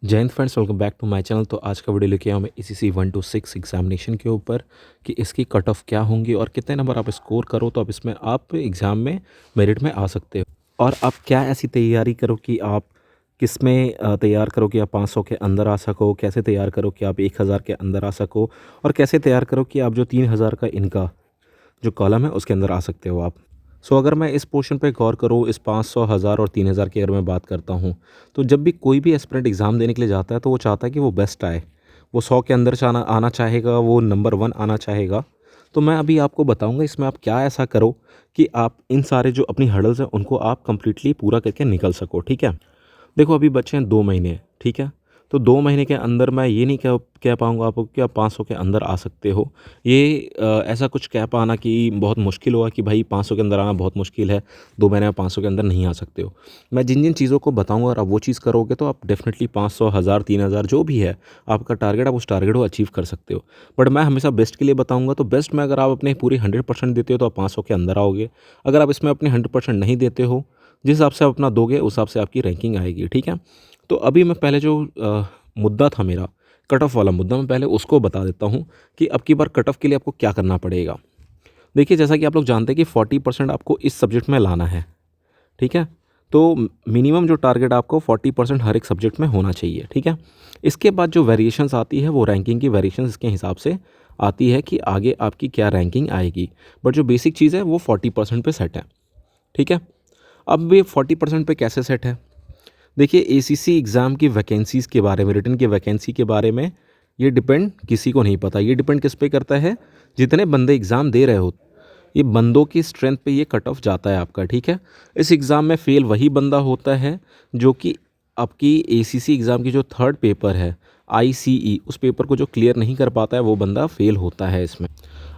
जय हिंद friends, welcome back to my channel. तो आज का वीडियो लेके आया हूँ मैं ईसीसी 1 to 6 एग्जामिनेशन के ऊपर कि इसकी कट ऑफ क्या होंगी और कितने नंबर आप स्कोर करो तो अब इसमें आप एग्ज़ाम में मेरिट में आ सकते हो। और आप क्या ऐसी तैयारी करो कि आप किस में तैयार करो कि आप 500 के अंदर आ सको, कैसे तैयार करो कि आप 1000 के अंदर आ सको, और कैसे तैयार करो कि आप जो 3000 का इनका जो कॉलम है उसके अंदर आ सकते हो आप। अगर मैं इस पोर्शन पे गौर करूँ, इस 500, 1000 और 3000 की अगर मैं बात करता हूँ, तो जब भी कोई भी एस्पिरेंट एग्ज़ाम देने के लिए जाता है तो वो चाहता है कि वो बेस्ट आए। वो 100 के अंदर चाना आना चाहेगा, वो नंबर 1 आना चाहेगा। तो मैं अभी आपको बताऊँगा इसमें आप क्या ऐसा करो कि आप इन सारे जो अपनी हर्डल्स हैं उनको आप कंप्लीटली पूरा करके निकल सको, ठीक है? देखो अभी बचे हैं 2 महीने, ठीक है? तो 2 महीने के अंदर मैं ये नहीं कह कह पाऊँगा आपको कि आप 500 के अंदर आ सकते हो। ये ऐसा कुछ कह पाना कि बहुत मुश्किल होगा कि भाई 500 के अंदर आना बहुत मुश्किल है, 2 महीने में 500 के अंदर नहीं आ सकते हो। मैं जिन-जिन चीज़ों को बताऊँगा और आप वो चीज़ करोगे तो आप डेफ़िनिटली 500, 1000, 3000 जो भी है आपका टारगेट, आप उस टारगेट को अचीव कर सकते हो। बट मैं हमेशा बेस्ट के लिए बताऊँगा, तो बेस्ट में अगर आप अपने पूरी 100% देते हो तो आप 500 के अंदर आओगे। अगर आप इसमें अपने 100% नहीं देते हो, जिस हिसाब से आप अपना दोगे उस हिसाब से आपकी रैंकिंग आएगी, ठीक है? तो अभी मैं पहले जो मुद्दा था मेरा, कट ऑफ वाला मुद्दा, मैं पहले उसको बता देता हूँ कि अब की बार कट ऑफ के लिए आपको क्या करना पड़ेगा। देखिए, जैसा कि आप लोग जानते हैं कि 40% आपको इस सब्जेक्ट में लाना है, ठीक है? तो मिनिमम जो टारगेट आपको 40% हर एक सब्जेक्ट में होना चाहिए, ठीक है? इसके बाद जो वेरिएशंस आती है वो रैंकिंग की वेरिएशंस इसके हिसाब से आती है कि आगे आपकी क्या रैंकिंग आएगी। बट जो बेसिक चीज़ है वो 40% पे सेट है, ठीक है? अब ये 40% पे कैसे सेट है? देखिए, एसीसी एग्ज़ाम की वैकेंसीज़ के बारे में, रिटन की वैकेंसी के बारे में ये डिपेंड किसी को नहीं पता। ये डिपेंड किस पे करता है? जितने बंदे एग्ज़ाम दे रहे हो, ये बंदों की स्ट्रेंथ पे ये कट ऑफ जाता है आपका, ठीक है? इस एग्ज़ाम में फ़ेल वही बंदा होता है जो कि आपकी एसीसी एग्ज़ाम की जो थर्ड पेपर है, आईसीई, उस पेपर को जो क्लियर नहीं कर पाता है वो बंदा फ़ेल होता है इसमें।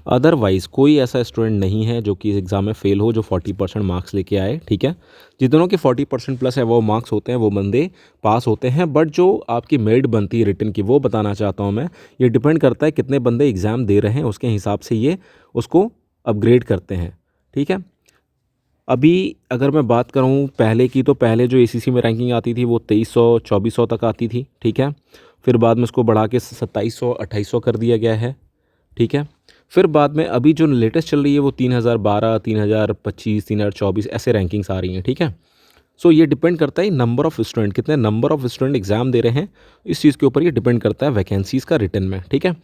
अदरवाइज़ कोई ऐसा स्टूडेंट नहीं है जो कि इस एग्ज़ाम में फ़ेल हो, जो 40% मार्क्स लेके आए, ठीक है? जितनों के 40% प्लस है वो मार्क्स होते हैं, वो बंदे पास होते हैं। बट जो आपकी मेरिट बनती है रिटन की, वो बताना चाहता हूँ मैं। ये डिपेंड करता है कितने बंदे एग्ज़ाम दे रहे हैं, उसके हिसाब से ये उसको अपग्रेड करते हैं, ठीक है? अभी अगर मैं बात करूँ पहले की, तो पहले जो एसीसी में रैंकिंग आती थी वो 2300, 2400 तक आती थी, ठीक है? फिर बाद में उसको बढ़ा के 2700, 2800 कर दिया गया है, ठीक है? फिर बाद में अभी जो लेटेस्ट चल रही है वो 3012, 3025, 3024 ऐसे रैंकिंग्स आ रही हैं, ठीक है? ये डिपेंड करता है नंबर ऑफ़ स्टूडेंट, कितने नंबर ऑफ़ स्टूडेंट एग्ज़ाम दे रहे हैं, इस चीज़ के ऊपर ये डिपेंड करता है वैकेंसीज़ का रिटन में, ठीक है?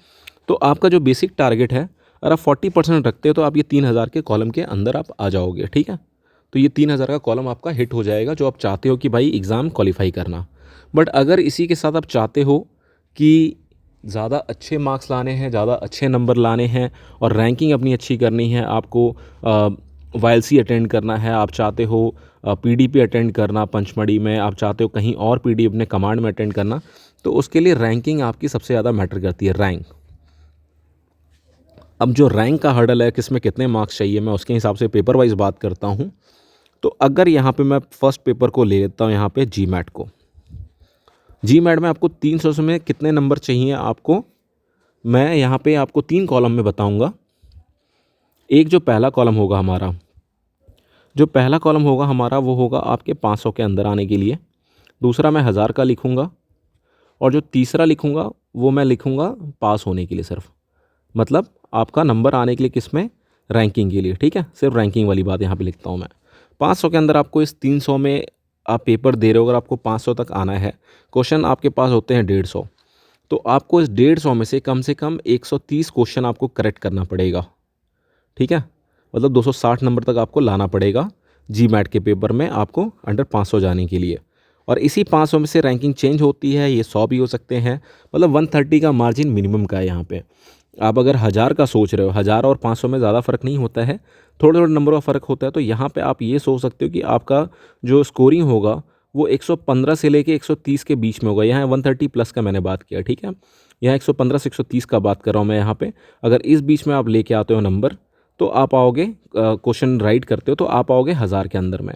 तो आपका जो बेसिक टारगेट है, अगर आप 40% रखते हो तो आप ये 3000 के कॉलम के अंदर आप आ जाओगे, ठीक है? तो ये 3000 का कॉलम आपका हिट हो जाएगा जो आप चाहते हो कि भाई एग्ज़ाम क्वालिफ़ाई करना। बट अगर इसी के साथ आप चाहते हो कि ज़्यादा अच्छे मार्क्स लाने हैं, ज़्यादा अच्छे नंबर लाने हैं और रैंकिंग अपनी अच्छी करनी है, आपको वाईएलसी अटेंड करना है, आप चाहते हो पीडीपी अटेंड करना पंचमढ़ी में, आप चाहते हो कहीं और पीडी अपने कमांड में अटेंड करना, तो उसके लिए रैंकिंग आपकी सबसे ज़्यादा मैटर करती है, रैंक। अब जो रैंक का हर्डल है, किस में कितने मार्क्स चाहिए, मैं उसके हिसाब से पेपर वाइज़ बात करता हूँ। तो अगर यहाँ पे मैं फर्स्ट पेपर को ले लेता हूँ, यहाँ पे जीमैट को। जीमैट में आपको 300 से में कितने नंबर चाहिए आपको, मैं यहाँ पे आपको 3 कॉलम में बताऊँगा। एक जो पहला कॉलम होगा हमारा, जो पहला कॉलम होगा हमारा वो होगा आपके 500 के अंदर आने के लिए। दूसरा मैं 1000 का लिखूँगा और जो तीसरा लिखूँगा वो मैं लिखूँगा पास होने के लिए सिर्फ। मतलब आपका नंबर आने के लिए किस में, रैंकिंग के लिए, ठीक है? सिर्फ रैंकिंग वाली बात यहाँ पे लिखता हूँ मैं। 500 के अंदर आपको इस 300 में आप पेपर दे रहे हो, अगर आपको 500 तक आना है, क्वेश्चन आपके पास होते हैं 150, तो आपको इस 150 में से कम 130 क्वेश्चन आपको करेक्ट करना पड़ेगा, ठीक है? मतलब 260 नंबर तक आपको लाना पड़ेगा जीमैट के पेपर में आपको अंडर 500 जाने के लिए। और इसी 500 में से रैंकिंग चेंज होती है, ये 100 भी हो सकते हैं, मतलब 130 का मार्जिन मिनिमम का है यहाँ पे। आप अगर 1000 का सोच रहे हो, 1000 और 500 में ज़्यादा फ़र्क नहीं होता है, थोड़े-थोड़े नंबर का फ़र्क होता है, तो यहाँ पे आप ये सोच सकते हो कि आपका जो स्कोरिंग होगा वो 115 से लेके 130 के बीच में होगा। यहाँ 130 प्लस का मैंने बात किया, ठीक है? यहाँ 115 से 130 का बात कर रहा हूँ मैं यहाँ पे। अगर इस बीच में आप लेके आते हो नंबर, तो आप आओगे, क्वेश्चन राइट करते हो तो आप आओगे 1000 के अंदर में।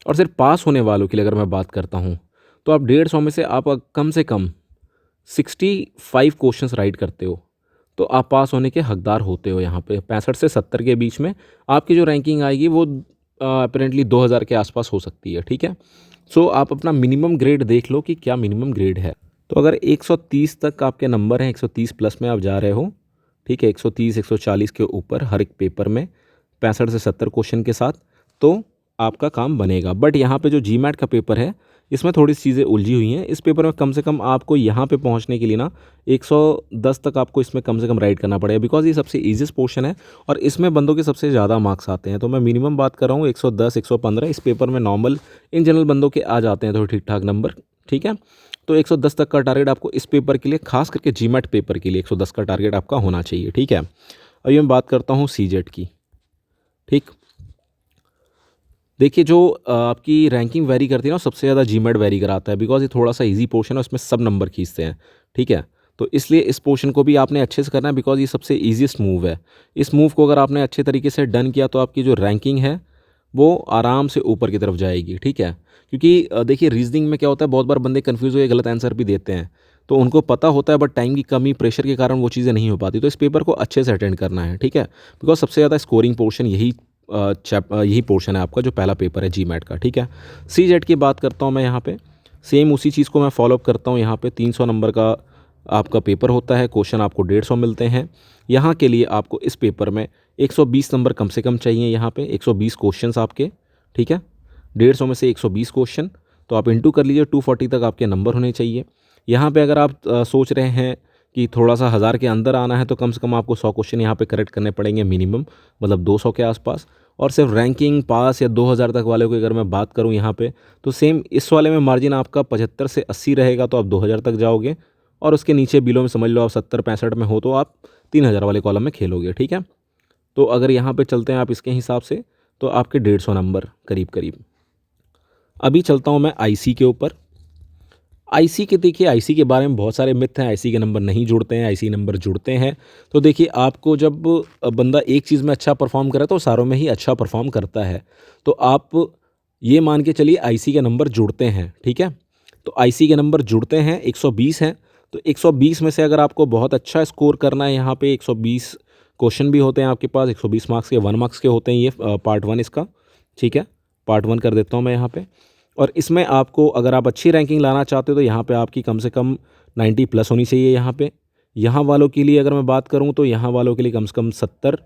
और सिर्फ पास होने वालों की अगर मैं बात करता हूँ, तो आप 150 में से आप कम से कम 65 क्वेश्चंस राइट करते हो, तो आप पास होने के हकदार होते हो। यहाँ पे 65 से 70 के बीच में आपकी जो रैंकिंग आएगी वो अपेरेंटली 2000 के आसपास हो सकती है, ठीक है? आप अपना मिनिमम ग्रेड देख लो कि क्या मिनिमम ग्रेड है। तो अगर 130 तक आपके नंबर हैं, 130 प्लस में आप जा रहे हो, ठीक है, 130 140 के ऊपर हर एक पेपर में 65 से 70 क्वेश्चन के साथ, तो आपका काम बनेगा। बट यहाँ पे जो जीमैट का पेपर है, इसमें थोड़ी सी चीज़ें उलझी हुई हैं। इस पेपर में कम से कम आपको यहाँ पे पहुँचने के लिए ना 110 तक आपको इसमें कम से कम राइट करना पड़ेगा, बिकॉज ये सबसे ईजीएस्ट पोर्शन है और इसमें बंदों के सबसे ज़्यादा मार्क्स आते हैं। तो मैं मिनिमम बात कर रहा हूँ 110 115। इस पेपर में नॉर्मल इन जनरल बंदों के आ जाते हैं थोड़े ठीक ठाक नंबर, ठीक है। तो 110 तक का टारगेट आपको इस पेपर के लिए, खास करके जीमैट पेपर के लिए 110 का टारगेट आपका होना चाहिए, ठीक है। अभी मैं बात करता हूँ सीजेट की, ठीक। देखिए, जो आपकी रैंकिंग वैरी करती है ना, सबसे ज़्यादा जीमैट वैरी कराता है, बिकॉज ये थोड़ा सा इजी पोर्शन है, उसमें सब नंबर खींचते हैं, ठीक है। तो इसलिए इस पोर्शन को भी आपने अच्छे से करना है, बिकॉज ये सबसे ईजीएस्ट मूव है। इस मूव को अगर आपने अच्छे तरीके से डन किया तो आपकी जो रैंकिंग है वो आराम से ऊपर की तरफ जाएगी, ठीक है। क्योंकि देखिए, रीजनिंग में क्या होता है, बहुत बार बंदे कन्फ्यूज़ होकर गलत आंसर भी देते हैं, तो उनको पता होता है बट टाइम की कमी, प्रेशर के कारण वो चीज़ें नहीं हो पाती। तो इस पेपर को अच्छे से अटेंड करना है, ठीक है, बिकॉज सबसे ज़्यादा स्कोरिंग पोर्शन यही पोर्शन है आपका, जो पहला पेपर है जीमैट का, ठीक है। सीजेट की बात करता हूँ मैं यहाँ पे, सेम उसी चीज़ को मैं फॉलोअप करता हूँ। यहाँ पे 300 नंबर का आपका पेपर होता है, क्वेश्चन आपको 150 मिलते हैं। यहाँ के लिए आपको इस पेपर में 120 नंबर कम से कम चाहिए। यहाँ पे 120 क्वेश्चंस आपके, ठीक है, 150 में से 120 क्वेश्चन, तो आप इंटू कर लीजिए, 240 तक आपके नंबर होने चाहिए। यहाँ पे अगर आप सोच रहे हैं कि थोड़ा सा 1000 के अंदर आना है, तो कम से कम आपको 100 क्वेश्चन यहाँ पे करेक्ट करने पड़ेंगे मिनिमम, मतलब 200 के आसपास। और सिर्फ रैंकिंग पास या 2000 तक वाले को अगर मैं बात करूँ यहाँ पे, तो सेम इस वाले में मार्जिन आपका 75 से 80 रहेगा, तो आप 2000 तक जाओगे। और उसके नीचे बिलो में समझ लो आप 70 65 में हो, तो आप 3000 वाले कॉलम में खेलोगे, ठीक है। तो अगर यहाँ पे चलते हैं आप इसके हिसाब से, तो आपके 150 नंबर करीब करीब। अभी चलता हूँ मैं आईसी के ऊपर। आईसी के, देखिए आईसी के बारे में बहुत सारे मिथ हैं, आईसी के नंबर नहीं जुड़ते हैं, आईसी नंबर जुड़ते हैं। तो देखिए, आपको जब बंदा एक चीज़ में अच्छा परफॉर्म करे तो सारों में ही अच्छा परफॉर्म करता है। तो आप ये मान के चलिए आईसी के नंबर जुड़ते हैं, ठीक है। तो आईसी के नंबर जुड़ते हैं, 120 हैं। तो 120 में से अगर आपको बहुत अच्छा स्कोर करना है, यहाँ पे 120 क्वेश्चन भी होते हैं आपके पास, 120 मार्क्स के, 1 मार्क्स के होते हैं ये पार्ट 1 इसका, ठीक है। पार्ट 1 कर देता हूँ मैं यहाँ पे। और इसमें आपको, अगर आप अच्छी रैंकिंग लाना चाहते हो, तो यहाँ पे आपकी कम से कम 90 प्लस होनी चाहिए यहाँ पे। यहाँ वालों के लिए अगर मैं बात करूँ, तो यहाँ वालों के लिए कम से कम 70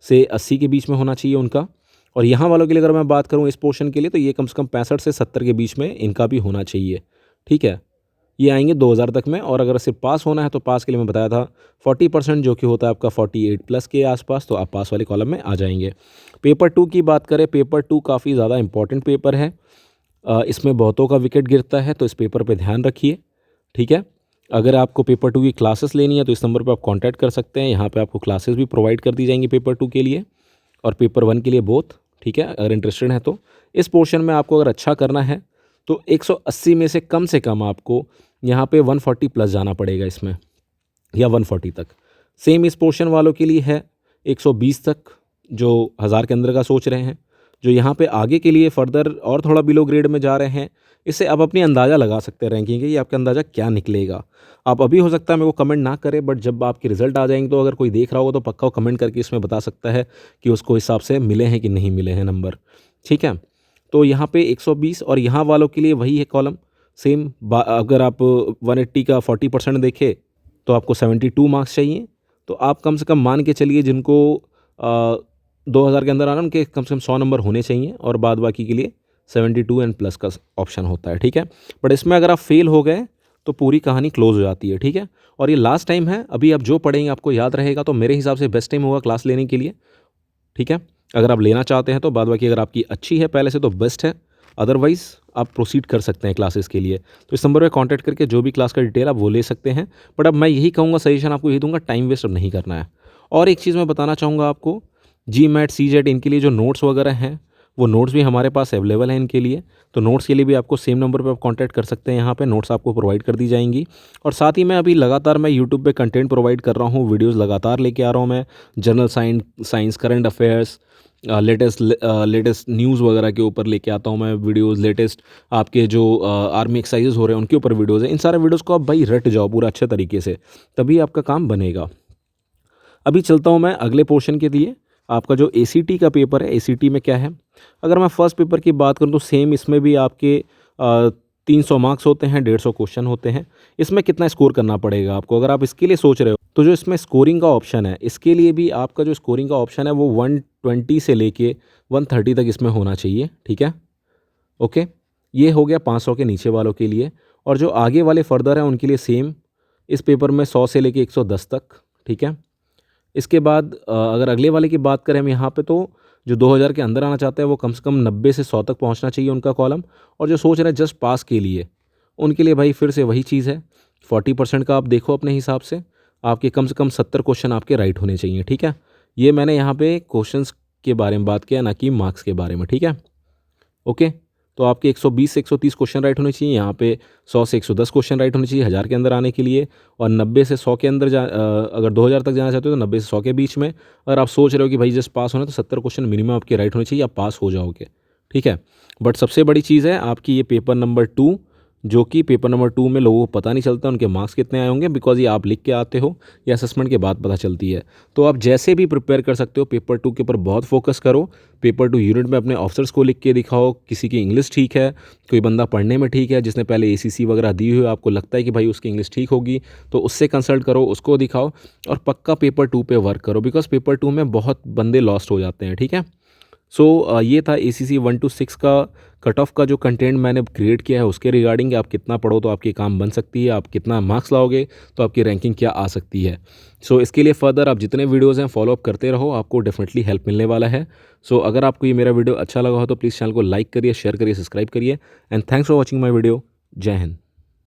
से 80 के बीच में होना चाहिए उनका। और यहाँ वालों के लिए अगर मैं बात करूँ इस पोर्शन के लिए, तो ये कम से कम 65 से 70 के बीच में इनका भी होना चाहिए, ठीक है। ये आएंगे 2000 तक में। और अगर सिर्फ पास होना है, तो पास के लिए मैं बताया था 40%, जो कि होता है आपका 48 प्लस के आसपास, तो आप पास वाले कॉलम में आ जाएंगे। पेपर 2 की बात करें, पेपर 2 काफ़ी ज़्यादा इंपॉर्टेंट पेपर है। इसमें बहुतों का विकेट गिरता है, तो इस पेपर पे ध्यान रखिए, ठीक है। अगर आपको पेपर 2 की क्लासेस लेनी है, तो इस नंबर पे आप कांटेक्ट कर सकते हैं। यहाँ पे आपको क्लासेस भी प्रोवाइड कर दी जाएंगी पेपर 2 के लिए और पेपर 1 के लिए बोथ, ठीक है। अगर इंटरेस्टेड है तो इस पोर्शन में आपको अगर अच्छा करना है, तो 180 में से कम आपको यहाँ पे 140 प्लस जाना पड़ेगा इसमें, या 140 तक। सेम इस पोर्शन वालों के लिए है 120 तक, जो 1000 के अंदर का सोच रहे हैं। जो यहाँ पे आगे के लिए फर्दर और थोड़ा बिलो ग्रेड में जा रहे हैं, इससे आप अपनी अंदाज़ा लगा सकते हैं रैंकिंग के, ये आपका अंदाज़ा क्या निकलेगा। आप अभी हो सकता है मेरे को कमेंट ना करें, बट जब आपके रिजल्ट आ जाएंगे, तो अगर कोई देख रहा होगा तो पक्का वो कमेंट करके इसमें बता सकता है कि उसको हिसाब से मिले हैं कि नहीं मिले हैं नंबर, ठीक है। तो यहाँ पे 120, और यहाँ वालों के लिए वही है कॉलम सेम। अगर आप 180 का 40% देखें, तो आपको 72 मार्क्स चाहिए। तो आप कम से कम मान के चलिए, जिनको 2000 के अंदर आना, उनके कम से कम 100 नंबर होने चाहिए, और बाद बाकी के लिए 72 एंड प्लस का ऑप्शन होता है, ठीक है। बट इसमें अगर आप फेल हो गए, तो पूरी कहानी क्लोज हो जाती है, ठीक है। और ये लास्ट टाइम है, अभी आप जो पढ़ेंगे आपको याद रहेगा, तो मेरे हिसाब से बेस्ट टाइम होगा क्लास लेने के लिए, ठीक है। अगर आप लेना चाहते हैं, तो बाद बाकी अगर आपकी अच्छी है पहले से, तो बेस्ट है। अदरवाइज़ आप प्रोसीड कर सकते हैं क्लासेस के लिए। तो इस नंबर पे कांटेक्ट करके जो भी क्लास का डिटेल आप वो ले सकते हैं। बट अब मैं यही कहूँगा, सजेशन आपको यही दूंगा, टाइम वेस्ट अब नहीं करना है। और एक चीज़ मैं बताना चाहूँगा आपको, जीमैट सीजेट इनके लिए जो नोट्स वगैरह हैं, वो नोट्स भी हमारे पास अवेलेबल हैं इनके लिए। तो नोट्स के लिए भी आपको सेम नंबर पे आप कांटेक्ट कर सकते हैं, यहाँ पे नोट्स आपको प्रोवाइड कर दी जाएंगी। और साथ ही मैं अभी लगातार मैं यूट्यूब पे कंटेंट प्रोवाइड कर रहा हूँ, वीडियोस लगातार लेके आ रहा हूँ मैं, general science, current affairs, latest news वगैरह के ऊपर लेके आता हूँ मैं वीडियोज़। लेटेस्ट आपके जो आर्मी एक्सरसाइजेज हो रहे हैं, उनके ऊपर वीडियोज़ हैं। इन सारे वीडियोज़ को आप भाई रट जाओ पूरा अच्छे तरीके से, तभी आपका काम बनेगा। अभी चलता हूँ मैं अगले पोर्शन के लिए। आपका जो एसीटी का पेपर है, एसीटी में क्या है, अगर मैं फर्स्ट पेपर की बात करूँ, तो सेम इसमें भी आपके 300 मार्क्स होते हैं, 150 क्वेश्चन होते हैं। इसमें कितना स्कोर करना पड़ेगा आपको, अगर आप इसके लिए सोच रहे हो तो जो इसमें स्कोरिंग का ऑप्शन है, इसके लिए भी आपका जो स्कोरिंग का ऑप्शन है वो 120 से लेके 130 तक इसमें होना चाहिए, ठीक है। ओके, ये हो गया 500 के नीचे वालों के लिए। और जो आगे वाले फर्दर हैं उनके लिए सेम, इस पेपर में 100 से लेके 110 तक, ठीक है। इसके बाद अगर अगले वाले की बात करें हम यहाँ पे, तो जो 2000 के अंदर आना चाहता है वो कम से कम 90 से 100 तक पहुँचना चाहिए उनका कॉलम। और जो सोच रहे हैं जस्ट पास के लिए, उनके लिए भाई फिर से वही चीज़ है, 40% का आप देखो अपने हिसाब से, आपके कम से कम 70 क्वेश्चन आपके राइट होने चाहिए, ठीक है। ये मैंने यहाँ पे क्वेश्चंस के बारे में बात किया, ना कि मार्क्स के बारे में, ठीक है। ओके, तो आपके 120 से 130 क्वेश्चन राइट होने चाहिए, यहाँ पे 100 से 110 क्वेश्चन राइट होने चाहिए 1000 के अंदर आने के लिए। और 90 से 100 के अंदर अगर 2000 तक जाना चाहते हो तो 90 से 100 के बीच में। अगर आप सोच रहे हो कि भाई जस्ट पास होना है तो 70 क्वेश्चन मिनिमम आपके राइट होने चाहिए, आप पास हो जाओगे, ठीक है। बट सबसे बड़ी चीज़ है आपकी ये पेपर नंबर 2, जो कि पेपर नंबर 2 में लोगों को पता नहीं चलता उनके मार्क्स कितने आए होंगे, बिकॉज ये आप लिख के आते हो, या असेसमेंट के बाद पता चलती है। तो आप जैसे भी प्रिपेयर कर सकते हो, पेपर 2 के ऊपर बहुत फोकस करो। पेपर 2 यूनिट में अपने ऑफिसर्स को लिख के दिखाओ। किसी की इंग्लिश ठीक है, कोई बंदा पढ़ने में ठीक है, जिसने पहले ACC वगैरह दी हुई है, आपको लगता है कि भाई उसकी इंग्लिश ठीक होगी, तो उससे कंसल्ट करो, उसको दिखाओ। और पक्का पेपर 2 पे वर्क करो, बिकॉज पेपर 2 में बहुत बंदे लॉस्ट हो जाते हैं, ठीक है। सो ये था ACC 1 to 6 का कट ऑफ का जो कंटेंट मैंने क्रिएट किया है उसके रिगार्डिंग, आप कितना पढ़ो तो आपकी काम बन सकती है, आप कितना मार्क्स लाओगे तो आपकी रैंकिंग क्या आ सकती है। सो इसके लिए फर्दर आप जितने वीडियोज़ हैं फॉलो अप करते रहो, आपको डेफिनेटली हेल्प मिलने वाला है। सो अगर आपको ये मेरा वीडियो अच्छा लगा हो तो प्लीज़ चैनल को लाइक करिए, शेयर करिए, सब्सक्राइब करिए। And thanks for watching my video. जय हिंद।